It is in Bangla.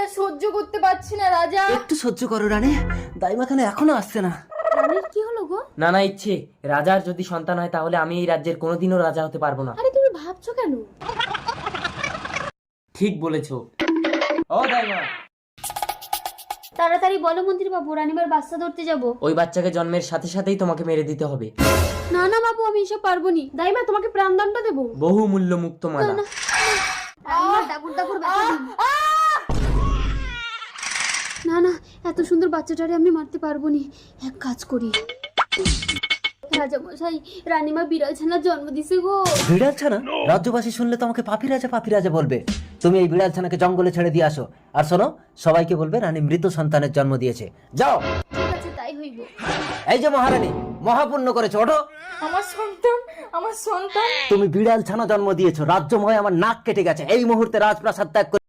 আর সহ্য করতে পারছি না রাজা। একটু সহ্য করো রানী, দাইমা কেন এখনো আসছে না? রানীর কি হলো গো? নানা ইচ্ছে, রাজার যদি সন্তান হয় তাহলে আমি এই রাজ্যের কোনোদিনও রাজা হতে পারবো না। আরে তুমি ভাবছো কেন? ঠিক বলেছো। ও দাইমা, তাড়াতাড়ি বলো মন্ত্রী বাবু, রানীমার বাচ্চা ধরতে যাব। ওই বাচ্চাকে জন্মের সাথে সাথেই তোমাকে মেরে দিতে হবে। না না বাবু, আমি এসব পারবো নি। দাইমা তোমাকে প্রাণদণ্ড দেবো। বহু মূল্য মুক্ত মালা। রানীমার ডাকুর ডাকুর ব্যথা দিন। না না, এত সুন্দর বাচ্চাটারে আমি মারতে পারবো নি। এক কাজ করি। রাজা মশাই, রানীমা বিড়াল ছানার জন্ম দিছে গো। বিড়াল ছানা? রাজ্যবাসী শুনলে তোমাকে পাপি রাজা বলবে। তুমি এই বিড়াল ছানাকে জঙ্গলে ছেড়ে দিয়ে আসো। আর শোনো, সবাইকে বলবে রানী মৃত সন্তানের জন্ম দিয়েছে। যাও। ঠিক আছে, তাই হইব। এই যে মহারানী, মহাপুণ্য করেছো, ওঠো। আমার সন্তান, আমার সন্তান। তুমি বিড়াল ছানা জন্ম দিয়েছো, রাজ্যময় আমার নাক কেটে গেছে। এই মুহূর্তে রাজপ্রাসাদ ত্যাগ করে